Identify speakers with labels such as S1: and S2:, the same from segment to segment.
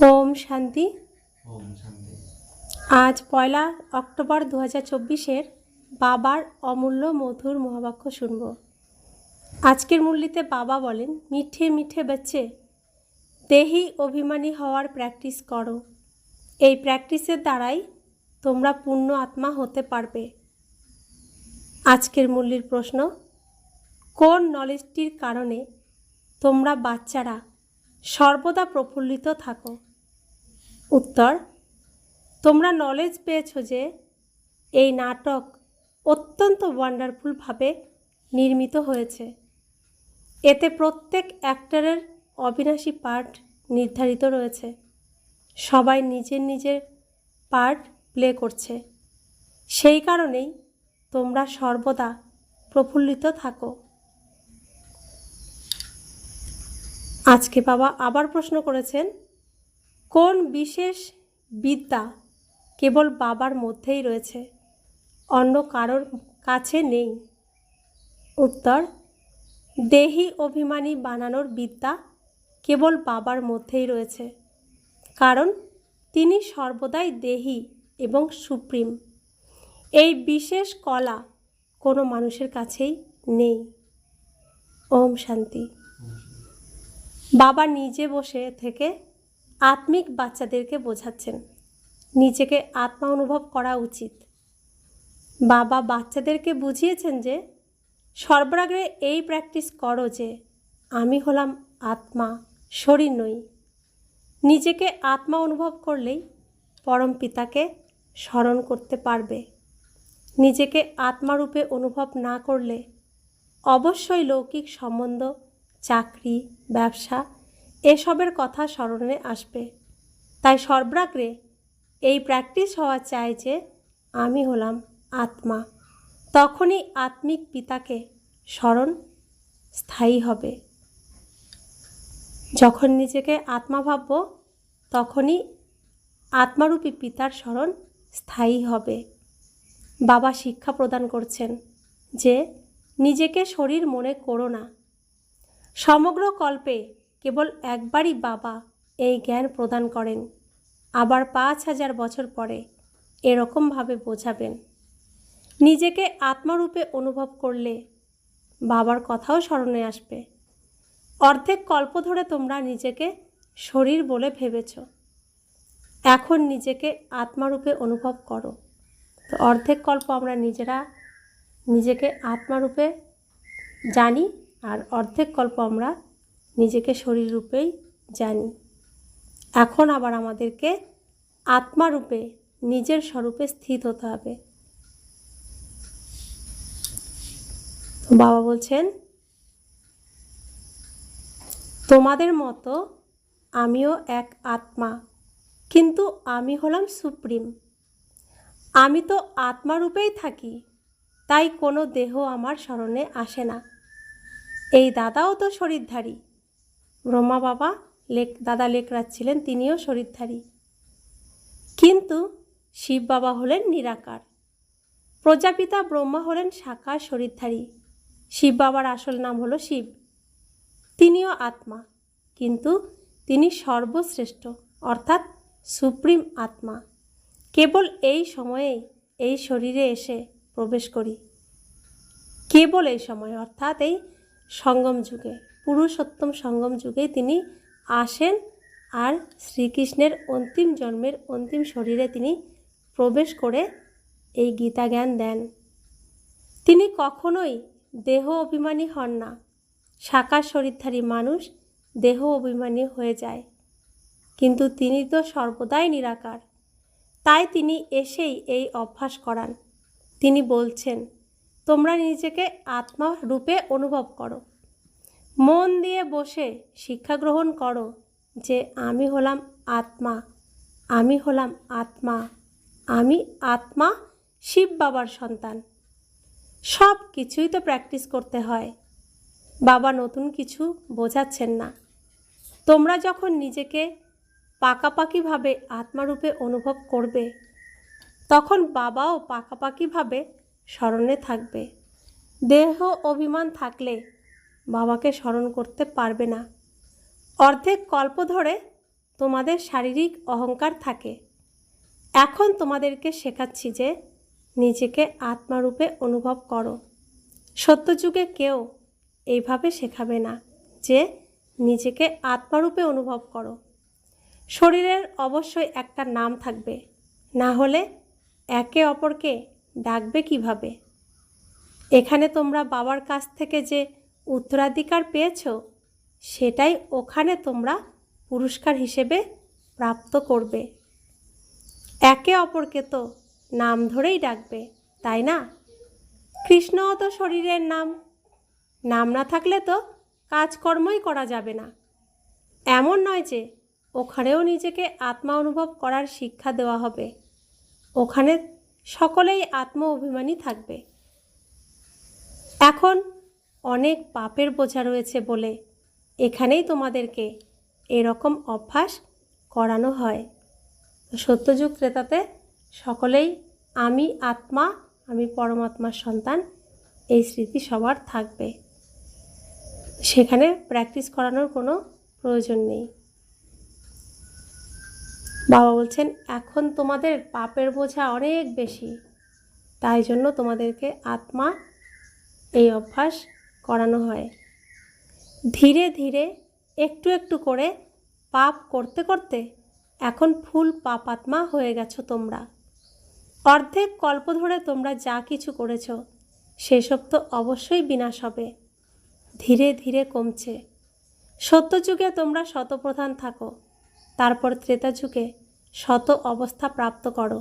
S1: ওম শান্তি।
S2: ওম শান্তি।
S1: আজ 1 অক্টোবর 2024-এর বাবার অমূল্য মধুর মহাবাক্য শুনব। আজকের মুরলিতে বাবা বলেন, মিঠে মিঠে বচ্চে, দেহি অভিমানী হওয়ার প্র্যাকটিস করো। এই প্র্যাকটিসের দ্বারাই তোমরা পূর্ণ আত্মা হতে পারবে। আজকের মুরলির প্রশ্ন, কোন নলেজটির কারণে তোমরা বাচ্চারা সর্বদা প্রফুল্লিত থাকো? উত্তর, তোমরা নলেজ পেয়েছ যে এই নাটক অত্যন্ত ওয়ান্ডারফুলভাবে নির্মিত হয়েছে। এতে প্রত্যেক অ্যাক্টরের অবিনাশী পার্ট নির্ধারিত রয়েছে। সবাই নিজের নিজের পার্ট প্লে করছে। সেই কারণেই তোমরা সর্বদা প্রফুল্লিত থাকো। আজকে বাবা আবার প্রশ্ন করেছেন, কোন বিশেষ বিদ্যা কেবল বাবার মধ্যেই রয়েছে, অন্য কারোর কাছে নেই? উত্তর, দেহি অভিমানী বানানোর বিদ্যা কেবল বাবার মধ্যেই রয়েছে, কারণ তিনি সর্বদাই দেহি এবং সুপ্রিম। এই বিশেষ কলা কোনো মানুষের কাছেই নেই। ওম শান্তি। বাবা নিজে বসে থেকে আত্মিক বাচ্চাদেরকে বোঝাচ্ছেন নিজেকে আত্মা অনুভব করা উচিত। বাবা বাচ্চাদেরকে বুঝিয়েছেন যে সর্বরাগে এই প্র্যাকটিস করো যে আমি হলাম আত্মা, শরীর নই। নিজেকে আত্মা অনুভব করলেই পরম পিতাকে স্মরণ করতে পারবে। নিজেকে আত্মারূপে অনুভব না করলে অবশ্যই লৌকিক সম্বন্ধ, চাকরি, ব্যবসা এসবের কথা স্মরণে আসবে। তাই সর্বাগ্রে এই প্র্যাকটিস হওয়া চাই যে আমি হলাম আত্মা। তখনই আত্মিক পিতাকে স্মরণ স্থায়ী হবে। যখন নিজেকে আত্মা ভাবব, তখনই আত্মারূপী পিতার স্মরণ স্থায়ী হবে। বাবা শিক্ষা প্রদান করছেন যে নিজেকে শরীর মনে করো না। সমগ্র কল্পে কেবল একবারই বাবা এই জ্ঞান প্রদান করেন, আবার 5000 বছর পরে এরকমভাবে বোঝাবেন। নিজেকে আত্মারূপে অনুভব করলে বাবার কথাও স্মরণে আসবে। অর্ধেক কল্প ধরে তোমরা নিজেকে শরীর বলে ভেবেছ, এখন নিজেকে আত্মারূপে অনুভব করো। তো অর্ধেক কল্প আমরা নিজেরা নিজেকে আত্মারূপে জানি, আর অর্ধেক কল্প আমরা নিজেকে শরীর রূপেই জানি। এখন আবার আমাদেরকে আত্মারূপে নিজের স্বরূপে স্থিত হতে হবে। তো বাবা বলছেন, তোমাদের মতো আমিও এক আত্মা, কিন্তু আমি হলাম সুপ্রিম। আমি তো আত্মারূপেই থাকি, তাই কোনো দেহ আমার স্মরণে আসে না। এই দাদাও তো শরীরধারী। ব্রহ্মা বাবা দাদা লেখরাজ ছিলেন, তিনিও শরীরধারী। কিন্তু শিব বাবা হলেন নিরাকার। প্রজাপিতা ব্রহ্মা হলেন সাকার শরীরধারী। শিব বাবার আসল নাম হলো শিব। তিনিও আত্মা, কিন্তু তিনি সর্বশ্রেষ্ঠ অর্থাৎ সুপ্রিম আত্মা। কেবল এই সময়েই এই শরীরে এসে প্রবেশ করি। কেবল এই সময় অর্থাৎ এই সঙ্গম যুগে, পুরুষোত্তম সঙ্গম যুগে তিনি আসেন, আর শ্রীকৃষ্ণের অন্তিম জন্মের অন্তিম শরীরে তিনি প্রবেশ করে এই গীতা জ্ঞান দেন। তিনি কখনোই দেহ অভিমানী হন না। সাকার শরীরধারী মানুষ দেহ অভিমানী হয়ে যায়, কিন্তু তিনি তো সর্বদাই নিরাকার। তাই তিনি এসেই এই অভ্যাস করান। তিনি বলছেন, তোমরা নিজেকে আত্মা রূপে অনুভব করো। মন দিয়ে বসে শিক্ষা গ্রহণ করো যে আমি হলাম আত্মা, আমি হলাম আত্মা, আমি আত্মা, শিব বাবার সন্তান। সব কিছুই তো প্র্যাকটিস করতে হয়। বাবা নতুন কিছু বোঝাচ্ছেন না। তোমরা যখন নিজেকে পাকাপাকিভাবে আত্মারূপে অনুভব করবে, তখন বাবাও পাকাপাকিভাবে স্মরণে থাকবে। দেহ অভিমান থাকলে বাবাকে স্মরণ করতে পারবে না। অর্ধেক কল্প ধরে তোমাদের শারীরিক অহংকার থাকে। এখন তোমাদেরকে শেখাচ্ছি যে নিজেকে আত্মারূপে অনুভব করো। সত্যযুগে কেউ এইভাবে শেখাবে না যে নিজেকে আত্মারূপে অনুভব করো। শরীরের অবশ্যই একটা নাম থাকবে, না হলে একে অপরকে ডাকবে কিভাবে? এখানে তোমরা বাবার কাছ থেকে যে উত্তরাধিকার পেয়েছো, সেটাই ওখানে তোমরা পুরস্কার হিসেবে প্রাপ্ত করবে। একে অপরকে তো নাম ধরেই ডাকবে, তাই না? কৃষ্ণও তো শরীরের নাম। নাম না থাকলে তো কাজকর্মই করা যাবে না। এমন নয় যে ওখানেও নিজেকে আত্মা অনুভব করার শিক্ষা দেওয়া হবে। ওখানে সকলেই আত্ম অভিমানী থাকবে। এখন অনেক পাপের বোঝা রয়েছে বলে এখানেই তোমাদেরকে এরকম অভ্যাস করানো হয়। সত্যযুগ ত্রেতাতে সকলেই আমি আত্মা, আমি পরমাত্মার সন্তান, এই স্মৃতি সবার থাকবে। সেখানে প্র্যাকটিস করানোর কোনো প্রয়োজন নেই। বাবা বলছেন এখন তোমাদের পাপের বোঝা অনেক বেশি, তাই জন্য তোমাদেরকে আত্মা এই অভ্যাস করানো হয়। ধীরে ধীরে একটু একটু করে পাপ করতে করতে এখন ফুল পাপাত্মা হয়ে গেছো তোমরা। অর্ধেক কল্প ধরে তোমরা যা কিছু করেছো সেসব তো অবশ্যই বিনাশ হবে, ধীরে ধীরে কমছে। সত্যযুগে তোমরা শতপ্রধান থাকো, তারপর ত্রেতা যুগে শত অবস্থা প্রাপ্ত করো।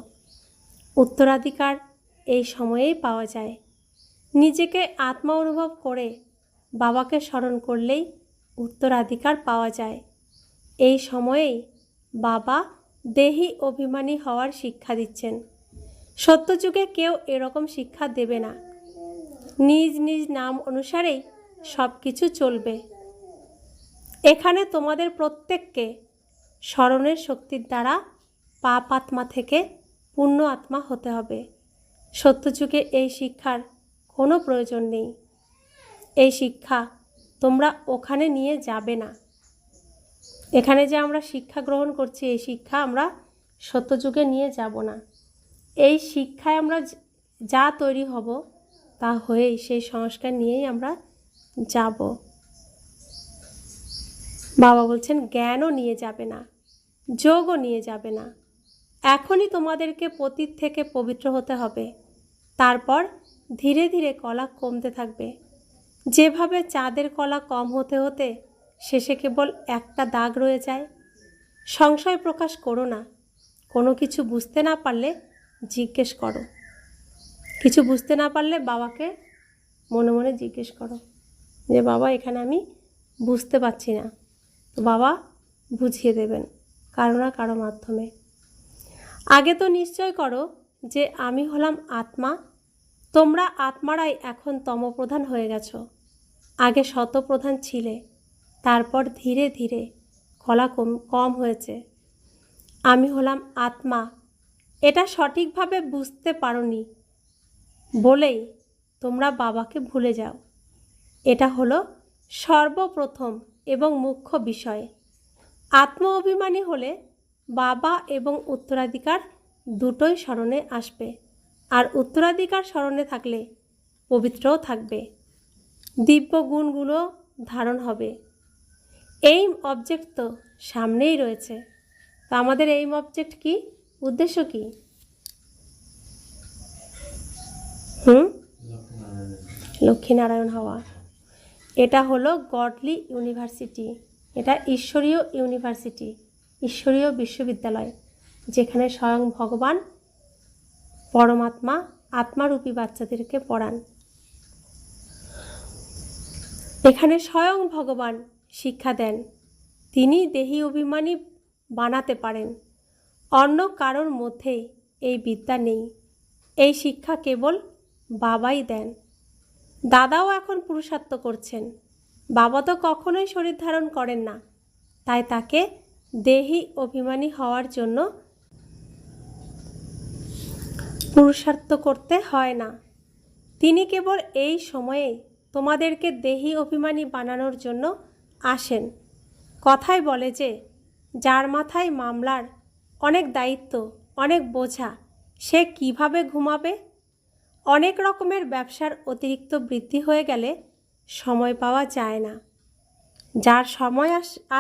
S1: উত্তরাধিকার এই সময়েই পাওয়া যায়। নিজেকে আত্মা অনুভব করে বাবাকে স্মরণ করলেই উত্তরাধিকার পাওয়া যায়। এই সময়েই বাবা দেহি অভিমানী হওয়ার শিক্ষা দিচ্ছেন। সত্যযুগে কেউ এরকম শিক্ষা দেবে না। নিজ নিজ নাম অনুসারেই সব কিছু চলবে। এখানে তোমাদের প্রত্যেককে স্মরণের শক্তির দ্বারা পাপ আত্মা থেকে পুণ্য আত্মা হতে হবে। সত্যযুগে এই শিক্ষার কোনো প্রয়োজন নেই। এই শিক্ষা তোমরা ওখানে নিয়ে যাবে না। এখানে যে আমরা শিক্ষা গ্রহণ করছি, এই শিক্ষা আমরা সত্যযুগে নিয়ে যাব না। এই শিক্ষায় আমরা যা তৈরি হব তা হয়েই সেই সংস্কার নিয়েই আমরা যাব। বাবা বলছেন জ্ঞানও নিয়ে যাবে না, যোগও নিয়ে যাবে না। এখনই তোমাদেরকে পতীত থেকে পবিত্র হতে হবে। তারপর ধীরে ধীরে কলা কমতে থাকবে। যেভাবে চাঁদের কলা কম হতে হতে শেষে কেবল একটা দাগ রয়ে যায়। সংশয় প্রকাশ করো না। কোনো কিছু বুঝতে না পারলে জিজ্ঞেস করো। কিছু বুঝতে না পারলে বাবাকে মনে মনে জিজ্ঞেস করো যে বাবা এখানে আমি বুঝতে পারছি না, তো বাবা বুঝিয়ে দেবেন কারো না কারো মাধ্যমে। আগে তো নিশ্চয় করো যে আমি হলাম আত্মা। তোমরা আত্মারাই এখন তমপ্রধান হয়ে গেছো। আগে শতপ্রধান ছিলে, তারপর ধীরে ধীরে কলা কম হয়েছে। আমি হলাম আত্মা, এটা সঠিকভাবে বুঝতে পারোনি বলেই তোমরা বাবাকে ভুলে যাও। এটা হলো সর্বপ্রথম এবং মুখ্য বিষয়। আত্ম অভিমানী হলে বাবা এবং উত্তরাধিকার দুটোই স্মরণে আসবে, আর উত্তরাধিকার স্মরণে থাকলে পবিত্রও থাকবে, দিব্য গুণগুলো ধারণ হবে। এইম অবজেক্ট তো সামনেই রয়েছে। তো আমাদের এইম অবজেক্ট কি, উদ্দেশ্য কি? লক্ষ্মীনারায়ণ হওয়া। এটা হলো গডলি ইউনিভার্সিটি, এটা ঈশ্বরীয় ইউনিভার্সিটি, ঈশ্বরীয় বিশ্ববিদ্যালয়, যেখানে স্বয়ং ভগবান পরমাত্মা আত্মারূপী বাচ্চাদেরকে পড়ান। এখানে স্বয়ং ভগবান শিক্ষা দেন। তিনি দেহি অভিমানী বানাতে পারেন। অন্য কারোর মধ্যেই এই বিদ্যা নেই। এই শিক্ষা কেবল বাবাই দেন। দাদাও এখন পুরুষার্থ করছেন। বাবা তো কখনোই শরীর ধারণ করেন না, তাই তাকে দেহি অভিমানী হওয়ার জন্য পুরুষার্থ করতে হয় না। তিনি কেবল এই সময়ে তোমাদেরকে দেহি অভিমানী বানানোর জন্য আসেন। কথায় বলে যে যার মাথায় মামলার অনেক দায়িত্ব, অনেক বোঝা, সে কিভাবে ঘুমাবে? অনেক রকমের ব্যবসার অতিরিক্ত বৃদ্ধি হয়ে গেলে সময় পাওয়া যায় না। যার সময়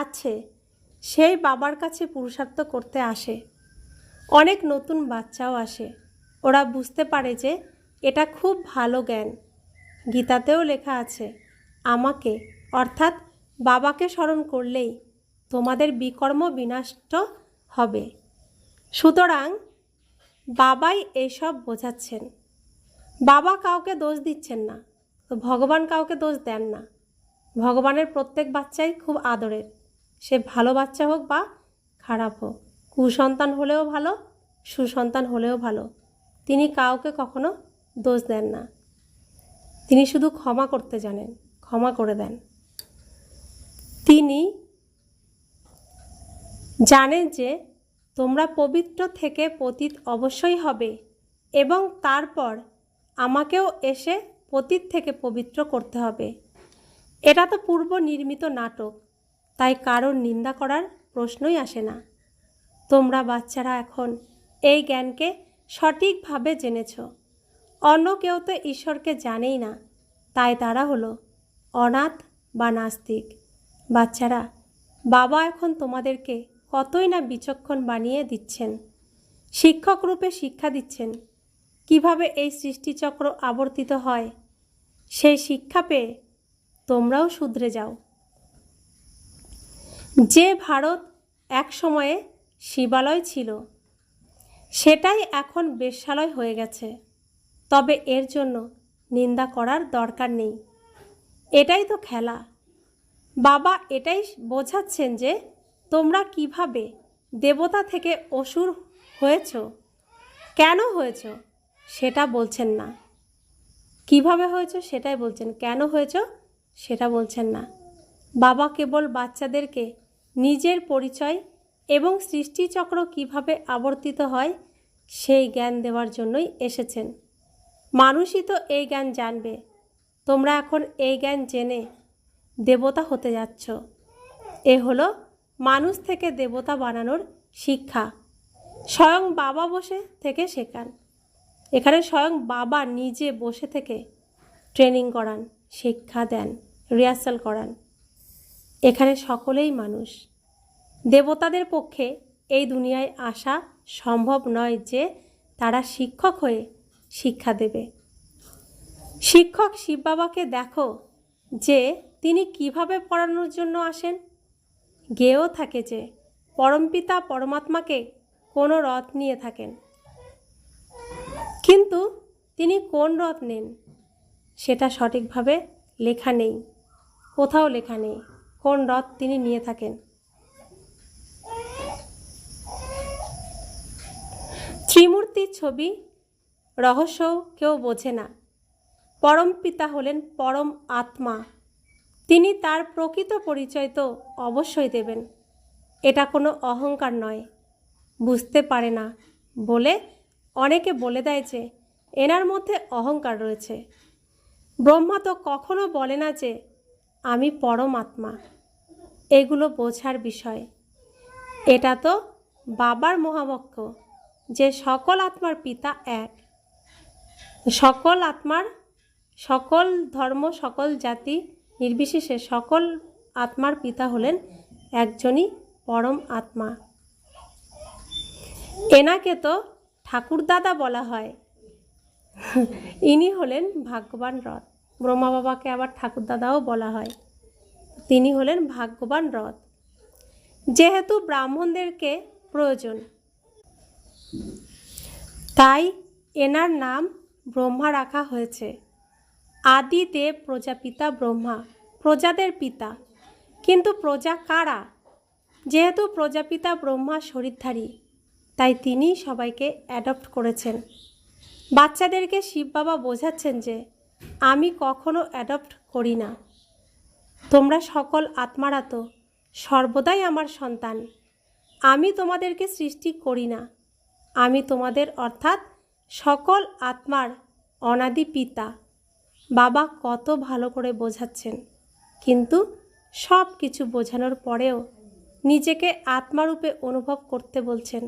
S1: আছে সেই বাবার কাছে পুরুষার্থ করতে আসে। অনেক নতুন বাচ্চাও আসে। ওরা বুঝতে পারে যে এটা খুব ভালো জ্ঞান। গীতাতেও লেখা আছে, আমাকে অর্থাৎ বাবাকে স্মরণ করলেই তোমাদের বিকর্ম বিনষ্ট হবে। সুতরাং বাবাই এইসব বোঝাচ্ছেন। বাবা কাউকে দোষ দিচ্ছেন না, তো ভগবান কাউকে দোষ দেন না। ভগবানের প্রত্যেক বাচ্চাই খুব আদরের, সে ভালো বাচ্চা হোক বা খারাপ হোক, কুসন্তান হলেও ভালো, সুসন্তান হলেও ভালো, তিনি কাউকে কখনো দোষ দেন না। তিনি শুধু ক্ষমা করতে জানেন, ক্ষমা করে দেন। তিনি জানেন যে তোমরা পবিত্র থেকে পতিত অবশ্যই হবে এবং তারপর আমাকেও এসে পতিত থেকে পবিত্র করতে হবে। এটা তো পূর্ব নির্মিত নাটক, তাই কারোর নিন্দা করার প্রশ্নই আসে না। তোমরা বাচ্চারা এখন এই জ্ঞানকে সঠিকভাবে জেনেছ। অন্য কেউ তো ঈশ্বরকে জানেই না, তাই তারা হলো অনাথ বা নাস্তিক। বাচ্চারা, বাবা এখন তোমাদেরকে কতই না বিচক্ষণ বানিয়ে দিচ্ছেন, শিক্ষক রূপে শিক্ষা দিচ্ছেন কিভাবে এই সৃষ্টিচক্র আবর্তিত হয়। সেই শিক্ষা পেয়ে তোমরাও শুধরে যাও। যে ভারত এক সময়ে শিবালয় ছিল, সেটাই এখন বেশ্যালয় হয়ে গেছে। তবে এর জন্য নিন্দা করার দরকার নেই, এটাই তো খেলা। বাবা এটাই বোঝাচ্ছেন যে তোমরা কিভাবে দেবতা থেকে অসুর হয়েছ। কেন হয়েছ সেটা বলছেন না, কিভাবে হয়েছ সেটাই বলছেন, কেন হয়েছ সেটা বলছেন না। বাবা কেবল বাচ্চাদেরকে নিজের পরিচয় এবং সৃষ্টিচক্র কিভাবে আবর্তিত হয় সেই জ্ঞান দেওয়ার জন্যই এসেছেন। মানুষই তো এই জ্ঞান জানবে। তোমরা এখন এই জ্ঞান জেনে দেবতা হতে যাচ্ছ। এ হলো মানুষ থেকে দেবতা বানানোর শিক্ষা। স্বয়ং বাবা বসে থেকে শেখান। এখানে স্বয়ং বাবা নিজে বসে থেকে ট্রেনিং করান, শিক্ষা দেন, রিহার্সাল করান। এখানে সকলেই মানুষ। দেবতাদের পক্ষে এই দুনিয়ায় আসা সম্ভব নয় যে তারা শিক্ষক হয়ে শিক্ষা দেবে। শিক্ষক শিব বাবাকে দেখো যে তিনি কিভাবে পড়ানোর জন্য আসেন। গেয়েও থাকে যে পরমপিতা পরমাত্মাকে কোনো রথ নিয়ে থাকেন, কিন্তু তিনি কোন রথ নেন সেটা সঠিকভাবে লেখা নেই, কোথাও লেখা নেই কোন রথ তিনি নিয়ে থাকেন। ত্রিমূর্তির ছবি রহস্যও কেউ বোঝে না। পরম পিতা হলেন পরম আত্মা, তিনি তার প্রকৃত পরিচয় তো অবশ্যই দেবেন। এটা কোনো অহংকার নয়। বুঝতে পারে না বলে অনেকে বলে দেয় যে এনার মধ্যে অহংকার রয়েছে। ব্রহ্মা তো কখনো বলে না যে আমি পরম আত্মা। এগুলো বোঝার বিষয়। এটা তো বাবার মহাবাক্য যে সকল আত্মার পিতা এক। সকল আত্মার, সকল ধর্ম, সকল জাতি নির্বিশেষে সকল আত্মার পিতা হলেন একজনই পরম আত্মা। এনাকে তো ঠাকুরদাদা বলা হয়। ইনি হলেন ভাগ্যবান রথ। ব্রহ্মা বাবাকে আবার ঠাকুরদাদাও বলা হয়। তিনি হলেন ভাগ্যবান রথ। যেহেতু ব্রাহ্মণদেরকে প্রয়োজন, তাই এনার নাম ব্রহ্মা রাখা হয়েছে। আদিদেব প্রজাপিতা ব্রহ্মা, প্রজাদের পিতা। কিন্তু প্রজা কারা? যেহেতু প্রজাপিতা ব্রহ্মা শরীরধারী, তাই তিনি সবাইকে অ্যাডপ্ট করেছেন। বাচ্চাদেরকে শিব বাবা বোঝাচ্ছেন যে আমি কখনো অ্যাডপ্ট করি না। তোমরা সকল আত্মারা তো সর্বদাই আমার সন্তান। আমি তোমাদেরকে সৃষ্টি করি না। আমি তোমাদের অর্থাৎ সকল আত্মার অনাদি পিতা। বাবা কত ভালো করে বোঝাচ্ছেন, কিন্তু সব কিছু বোঝানোর পরেও নিজেকে আত্মারূপে অনুভব করতে বলছেন।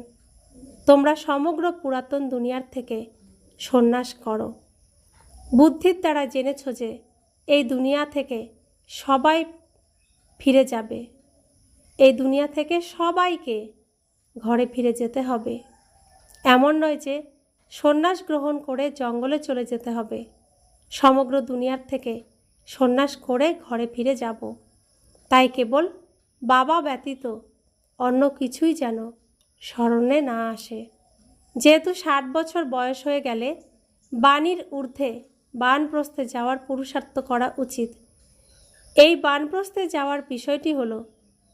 S1: তোমরা সমগ্র পুরাতন দুনিয়ার থেকে সন্ন্যাস করো। বুদ্ধির দ্বারা জেনেছ যে এই দুনিয়া থেকে সবাই ফিরে যাবে। এই দুনিয়া থেকে সবাইকে ঘরে ফিরে যেতে হবে। এমন নয় যে সন্ন্যাস গ্রহণ করে জঙ্গলে চলে যেতে হবে। সমগ্র দুনিয়ার থেকে সন্ন্যাস করে ঘরে ফিরে যাব। তাই কেবল বাবা ব্যতীত অন্য কিছুই যেন স্মরণে না আসে। যেহেতু 60 বছর বয়স হয়ে গেলে বাণীর ঊর্ধ্বে বানপ্রস্থে যাওয়ার পুরুষার্থ করা উচিত। এই বানপ্রস্থে যাওয়ার বিষয়টি হলো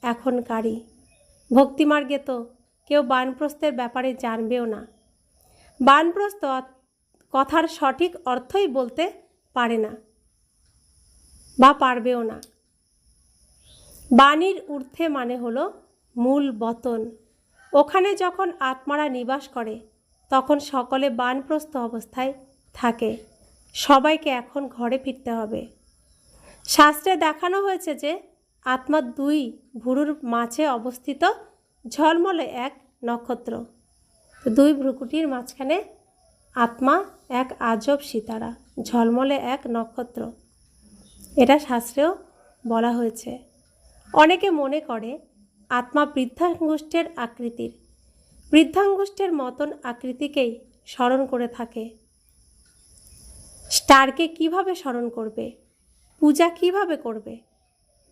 S1: এখনকারই। ভক্তিমার্গে তো কেউ বানপ্রস্থের ব্যাপারে জানবেও না। বানপ্রস্থ কথার সঠিক অর্থই বলতে পারে না বা পারবেও না। বাণীর ঊর্ধ্বে মানে হলো মূল বতন। ওখানে যখন আত্মারা নিবাস করে তখন সকলে বানপ্রস্থ অবস্থায় থাকে। সবাইকে এখন ঘরে ফিরতে হবে। শাস্ত্রে দেখানো হয়েছে যে আত্মা দুই ভুরুর মাঝে অবস্থিত ঝলমলে এক নক্ষত্র। দুই ভ্রুকুটির মাঝখানে আত্মা এক আজব সিতারা, ঝলমলে এক নক্ষত্র। এটা শাস্ত্রেও বলা হয়েছে। অনেকে মনে করে আত্মা বৃদ্ধাঙ্গুষ্ঠের আকৃতির। বৃদ্ধাঙ্গুষ্ঠের মতন আকৃতিকেই স্মরণ করে থাকে। স্টারকে কিভাবে স্মরণ করবে? পূজা কিভাবে করবে?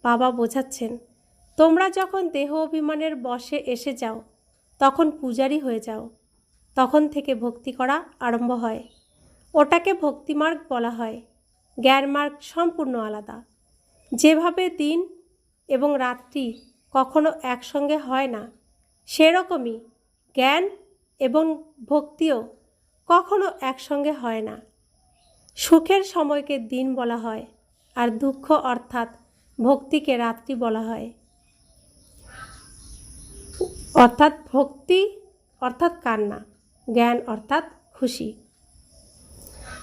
S1: বাবা বোঝাচ্ছেন, তোমরা যখন দেহ অভিমানের বশে এসে যাও তখন পূজারী হয়ে যাও। তখন থেকে ভক্তি করা আরম্ভ হয়। ওটাকে ভক্তিমার্গ বলা হয়। জ্ঞানমার্গ সম্পূর্ণ আলাদা। যেভাবে দিন এবং রাত্রি কখনো একসঙ্গে হয় না, সেরকমই জ্ঞান এবং ভক্তিও কখনো একসঙ্গে হয় না। সুখের সময়কে দিন বলা হয় আর দুঃখ অর্থাৎ ভক্তিকে রাত্রি বলা হয়। অর্থাৎ ভক্তি অর্থাৎ কান্না, জ্ঞান অর্থাৎ খুশি।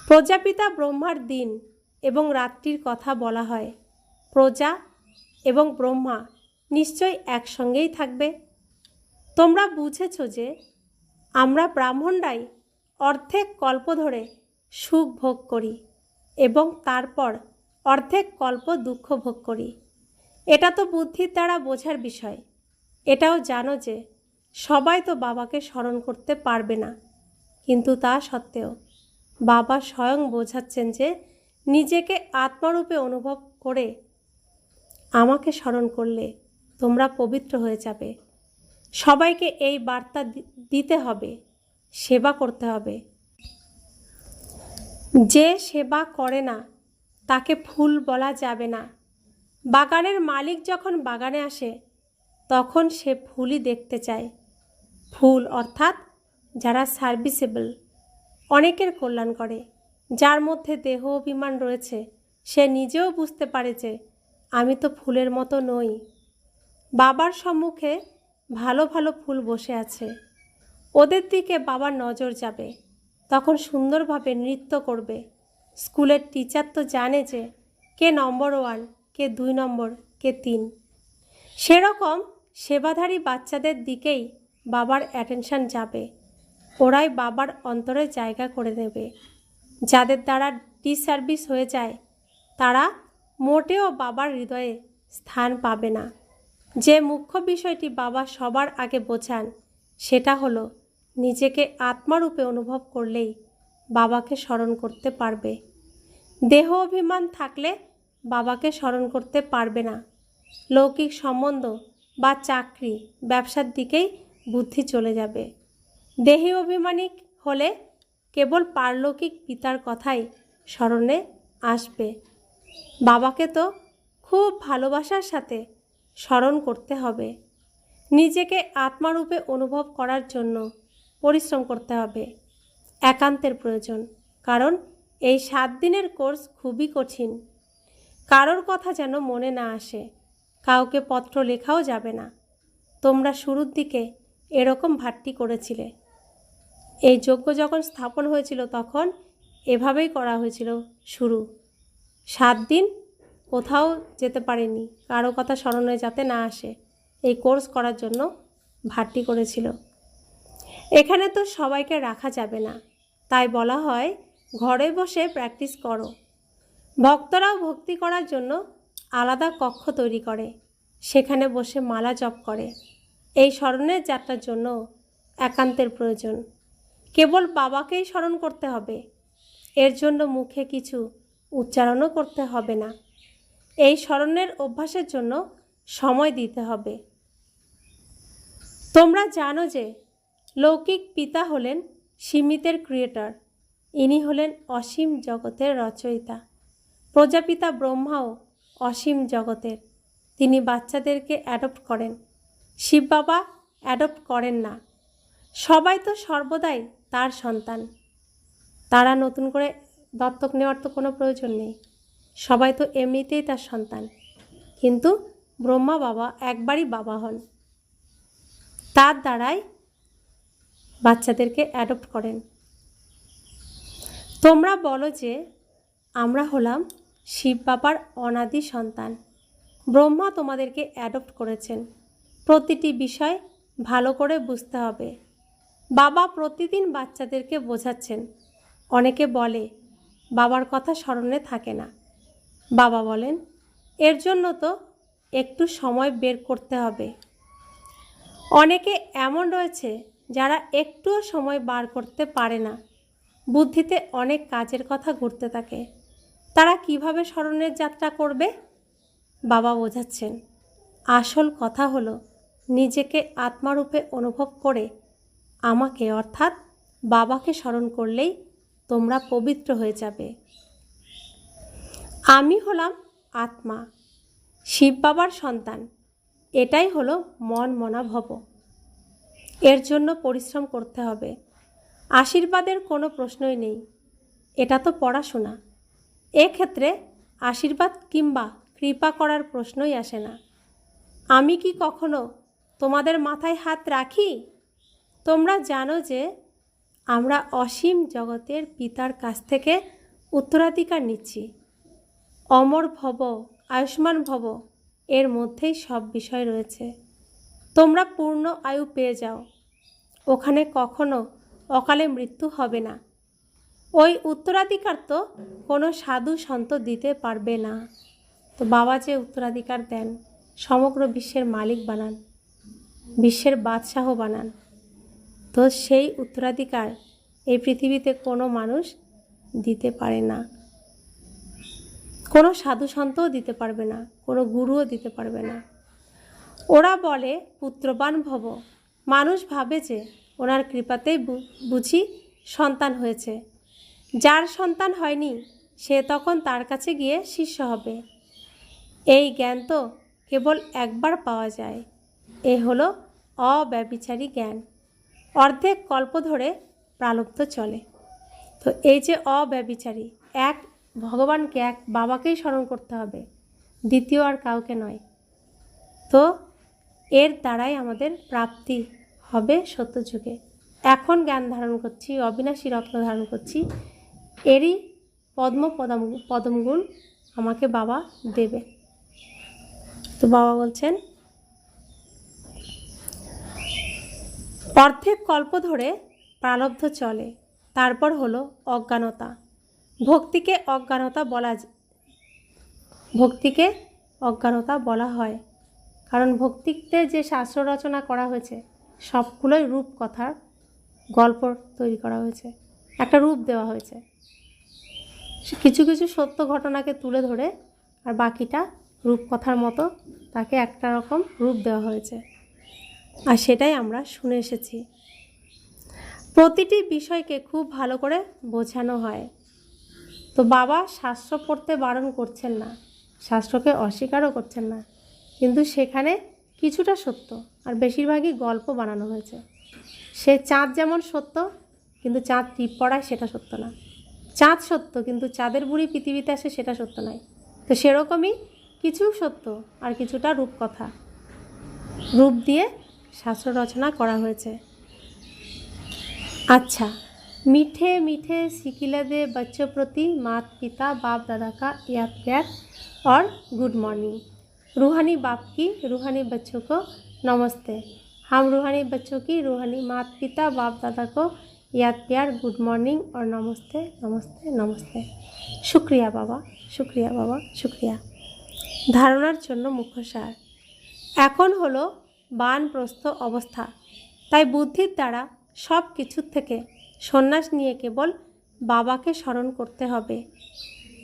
S1: প্রজাপিতা ব্রহ্মার দিন এবং রাত্রির কথা বলা হয়। প্রজা এবং ব্রহ্মা নিশ্চয়ই একসঙ্গেই থাকবে। তোমরা বুঝেছ যে আমরা ব্রাহ্মণরাই অর্ধেক কল্প ধরে সুখ ভোগ করি এবং তারপর অর্ধেক কল্প দুঃখ ভোগ করি। এটা তো বুদ্ধির দ্বারা বোঝার বিষয়। এটাও জানো যে সবাই তো বাবাকে স্মরণ করতে পারবে না, কিন্তু তা সত্ত্বেও বাবা স্বয়ং বোঝাচ্ছেন যে নিজেকে আত্মারূপে অনুভব করে আমাকে স্মরণ করলে তোমরা পবিত্র হয়ে যাবে। সবাইকে এই বার্তা দিতে হবে, সেবা করতে হবে। যে সেবা করে না তাকে ফুল বলা যাবে না। বাগানের মালিক যখন বাগানে আসে তখন সে ফুলই দেখতে চায়। ফুল অর্থাৎ যারা সার্ভিসেবল, অনেকের কল্যাণ করে। যার মধ্যে দেহ অভিমান রয়েছে সে নিজেও বুঝতে পারে যে আমি তো ফুলের মতো নই। বাবার সম্মুখে ভালো ভালো ফুল বসে আছে, ওদের দিকে বাবার নজর যাবে। তখন সুন্দরভাবে নৃত্য করবে। স্কুলের টিচার তো জানে যে কে নম্বর 1, কে 2 নম্বর, কে 3। সেরকম সেবাধারী বাচ্চাদের দিকেই বাবার অ্যাটেনশন যাবে। ওরাই বাবার অন্তরে জায়গা করে নেবে। যাদের দ্বারা ডিসার্ভিস হয়ে যায় তারা মোটেও বাবার হৃদয়ে স্থান পাবে না। যে মুখ্য বিষয়টি বাবা সবার আগে বোঝান সেটা হলো নিজেকে আত্মারূপে অনুভব করলেই বাবাকে স্মরণ করতে পারবে। দেহ অভিমান থাকলে বাবাকে স্মরণ করতে পারবে না। লৌকিক সম্বন্ধ বা চাকরি ব্যবসার দিকেই বুদ্ধি চলে যাবে। দেহী অভিমানিক হলে কেবল পারলৌকিক পিতার কথাই স্মরণে আসবে। বাবাকে তো খুব ভালোবাসার সাথে স্মরণ করতে হবে। নিজেকে আত্মারূপে অনুভব করার জন্য পরিশ্রম করতে হবে। একান্তের প্রয়োজন, কারণ এই 7 দিনের কোর্স খুবই কঠিন। কারোর কথা যেন মনে না আসে, কাউকে পত্র লেখাও যাবে না। তোমরা শুরুর দিকে এরকম ভাট্টি করেছিলে। এই যজ্ঞ যখন স্থাপন হয়েছিল তখন এভাবেই করা হয়েছিল শুরু। 7 দিন কোথাও যেতে পারেনি, কারো কথা স্মরণে যাতে না আসে। এই কোর্স করার জন্য ভর্তি করেছিল। এখানে তো সবাইকে রাখা যাবে না, তাই বলা হয় ঘরে বসে প্র্যাকটিস করো। ভক্তরাও ভক্তি করার জন্য আলাদা কক্ষ তৈরি করে, সেখানে বসে মালা জপ করে। এই স্মরণের যাত্রার জন্য একান্তের প্রয়োজন। কেবল বাবাকেই স্মরণ করতে হবে, এর জন্য মুখে কিছু উচ্চারণও করতে হবে না। এই স্মরণের অভ্যাসের জন্য সময় দিতে হবে। তোমরা জানো যে লৌকিক পিতা হলেন সীমিতের ক্রিয়েটর, ইনি হলেন অসীম জগতের রচয়িতা। প্রজাপিতা ব্রহ্মাও অসীম জগতের, তিনি বাচ্চাদেরকে অ্যাডপ্ট করেন। শিব বাবা অ্যাডপ্ট করেন না। সবাই তো সর্বদাই তার সন্তান, তারা নতুন করে দত্তক নেওয়ার তো কোনো প্রয়োজন নেই, সবাই তো এমনিতেই তার সন্তান। কিন্তু ব্রহ্মা বাবা একবারই বাবা হন, তার দ্বারাই বাচ্চাদেরকে অ্যাডপ্ট করেন। তোমরা বলো যে আমরা হলাম শিব বাবার অনাদি সন্তান। ব্রহ্মা তোমাদেরকে অ্যাডপ্ট করেছেন। প্রতিটি বিষয় ভালো করে বুঝতে হবে। বাবা প্রতিদিন বাচ্চাদেরকে বোঝাচ্ছেন। অনেকে বলে বাবার কথা স্মরণে থাকে না। বাবা বলেন এর জন্য তো একটু সময় বের করতে হবে। অনেকে এমন রয়েছে যারা একটুও সময় বার করতে পারে না, বুদ্ধিতে অনেক কাজের কথা ঘুরতে থাকে, তারা কিভাবে স্মরণের যাত্রা করবে? বাবা বোঝাচ্ছেন আসল কথা হলো নিজেকে আত্মারূপে অনুভব করে আমাকে অর্থাৎ বাবাকে স্মরণ করলেই তোমরা পবিত্র হয়ে যাবে। আমি হলাম আত্মা, শিব বাবার সন্তান, এটাই হলো মন মনা ভব। এর জন্য পরিশ্রম করতে হবে। আশীর্বাদের কোনো প্রশ্নই নেই, এটা তো পড়াশোনা। এক্ষেত্রে আশীর্বাদ কিংবা কৃপা করার প্রশ্নই আসে না। আমি কি কখনো তোমাদের মাথায় হাত রাখি? তোমরা জানো যে আমরা অসীম জগতের পিতার কাছ থেকে উত্তরাধিকার নিচ্ছি। অমর ভব, আয়ুষ্মান ভব, এর মধ্যেই সব বিষয় রয়েছে। তোমরা পূর্ণ আয়ু পেয়ে যাও, ওখানে কখনো অকালে মৃত্যু হবে না। ওই উত্তরাধিকার তো কোনো সাধু সন্ত দিতে পারবে না। তো বাবা যে উত্তরাধিকার দেন, সমগ্র বিশ্বের মালিক বানান, বিশ্বের বাদশাহ বানান, তো সেই উত্তরাধিকার এই পৃথিবীতে কোনো মানুষ দিতে পারে না, কোনো সাধু সন্তও দিতে পারবে না, কোনো গুরুও দিতে পারবে না। ওরা বলে পুত্রবান ভব। মানুষ ভাবে যে ওনার কৃপাতেই বুঝি সন্তান হয়েছে। যার সন্তান হয়নি সে তখন তার কাছে গিয়ে শিষ্য হবে। এই জ্ঞান তো কেবল একবার পাওয়া যায়। এ হলো অব্যভিচারী জ্ঞান। অর্ধেক কল্প ধরে প্রালব্ধ চলে। তো এই যে অব্যভিচারী, এক ভগবানকে, এক বাবাকেই স্মরণ করতে হবে, দ্বিতীয় আর কাউকে নয়। তো এর দ্বারাই আমাদের প্রাপ্তি হবে সত্যযুগে। এখন জ্ঞান ধারণ করছি, অবিনাশী রত্ন ধারণ করছি, এরই পদমগুণ আমাকে বাবা দেবে। তো বাবা বলছেন অর্ধেক কল্প ধরে প্রারব্ধ চলে, তারপর হলো অজ্ঞানতা। ভক্তিকে অজ্ঞানতা বলা হয়, কারণ ভক্তিতে যে শাস্ত্র রচনা করা হয়েছে সবগুলোই রূপকথার গল্প তৈরি করা হয়েছে, একটা রূপ দেওয়া হয়েছে। কিছু কিছু সত্য ঘটনাকে তুলে ধরে আর বাকিটা রূপকথার মতো তাকে একটা রকম রূপ দেওয়া হয়েছে, আর সেটাই আমরা শুনে এসেছি। প্রতিটি বিষয়কে খুব ভালো করে বোঝানো হয়। তো বাবা শাস্ত্র পড়তে বারণ করছেন না, শাস্ত্রকে অস্বীকারও করছেন না, কিন্তু সেখানে কিছুটা সত্য আর বেশিরভাগই গল্প বানানো হয়েছে। সে চাঁদ যেমন সত্য, কিন্তু চাঁদ টিপ পড়ায় সেটা সত্য না। চাঁদ সত্য, কিন্তু চাঁদের বুড়ি পৃথিবীতে আসে সেটা সত্য নয়। তো সেরকমই কিছু সত্য আর কিছুটা রূপকথা, রূপ দিয়ে শাস্ত্র রচনা করা হয়েছে। अच्छा, मीठे मीठे सिकिला दे बच्चों प्रति माता पिता बाप दादा का याद प्यार और गुड मॉर्निंग। रूहानी बाप की रूहानी बच्चों को नमस्ते। हम रूहानी बच्चों की रूहानी माता पिता बाप दादा को याद प्यार गुड मॉर्निंग और नमस्ते नमस्ते नमस्ते। शुक्रिया बाबा, शुक्रिया बाबा, शुक्रिया। ধারণার জন্য মুখ্যসার। এখন হলো বানপ্রস্থ অবস্থা, তাই বুদ্ধির দ্বারা সব কিছুর থেকে সন্ন্যাস নিয়ে কেবল বাবাকে স্মরণ করতে হবে।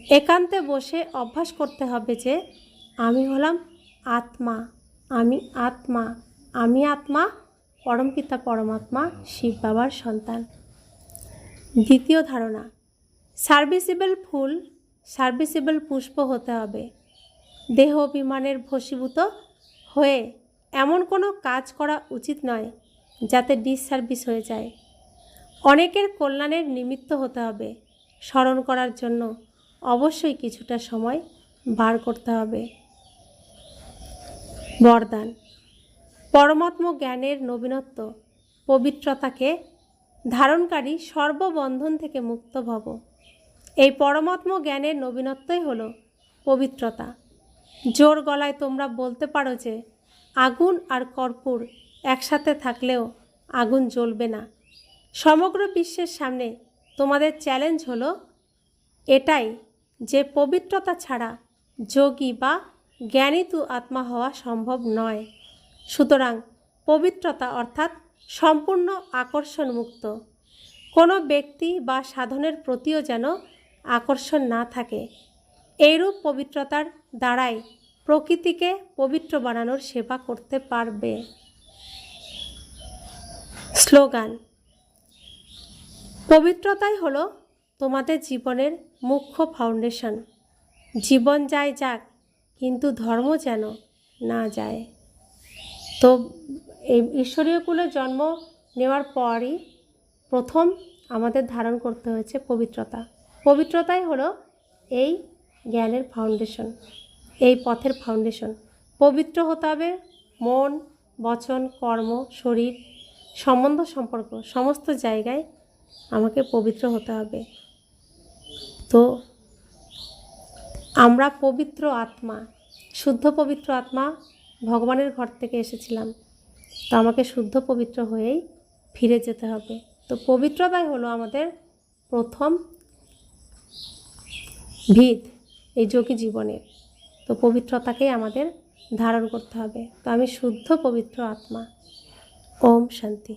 S1: একান্তে বসে অভ্যাস করতে হবে যে আমি হলাম আত্মা, আমি আত্মা, আমি আত্মা, পরমপিতা পরমাত্মা শিব বাবার সন্তান। দ্বিতীয় ধারণা, সার্ভিসেবল ফুল সার্ভিসেবল পুষ্প হতে হবে। দেহ অভিমানের ভস্মীভূত হয়ে এমন কোনো কাজ করা উচিত নয় যাতে ডিসসার্ভিস হয়ে যায়। অনেকের কল্যাণের নিমিত্ত হতে হবে। স্মরণ করার জন্য অবশ্যই কিছুটা সময় বার করতে হবে। বরদান, পরমাত্ম জ্ঞানের নবীনত্ব পবিত্রতাকে ধারণকারী সর্ববন্ধন থেকে মুক্ত ভব। এই পরমাত্ম জ্ঞানের নবীনত্বই হলো পবিত্রতা। জোর গলায় তোমরা বলতে পারো যে আগুন আর কর্পূর একসাথে থাকলেও আগুন জ্বলবে না। সমগ্র বিশ্বের সামনে তোমাদের চ্যালেঞ্জ হলো এটাই যে পবিত্রতা ছাড়া যোগী বা জ্ঞানী তু আত্মা হওয়া সম্ভব নয়। সুতরাং পবিত্রতা অর্থাৎ সম্পূর্ণ আকর্ষণ মুক্ত। কোনো ব্যক্তি বা সাধনের প্রতিও যেন আকর্ষণ না থাকে। এইরূপ পবিত্রতার দ্বারাই প্রকৃতিকে পবিত্র বানানোর সেবা করতে পারবে। স্লোগান, পবিত্রতাই হলো তোমাদের জীবনের মুখ্য ফাউন্ডেশন। জীবন যায় যাক, কিন্তু ধর্ম যেন না যায়। তো এই ঈশ্বরীয় কুলে জন্ম নেওয়ার পরই প্রথম আমাদের ধারণ করতে হয়েছে পবিত্রতা। পবিত্রতাই হলো এই জ্ঞানের ফাউন্ডেশন, এই পথের ফাউন্ডেশন। পবিত্র হতে হবে মন, বচন, কর্ম, শরীর, সম্বন্ধ সম্পর্ক সমস্ত জায়গায় আমাকে পবিত্র হতে হবে। তো আমরা পবিত্র আত্মা, শুদ্ধ পবিত্র আত্মা, ভগবানের ঘর থেকে এসেছিলাম। তো আমাকে শুদ্ধ পবিত্র হয়েই ফিরে যেতে হবে। তো পবিত্রতাই হলো আমাদের প্রথম ভিত এই যোগী জীবনের। তো পবিত্রতাকেই আমাদের ধারণ করতে হবে। তো আমি শুদ্ধ পবিত্র আত্মা। ওম শান্তি।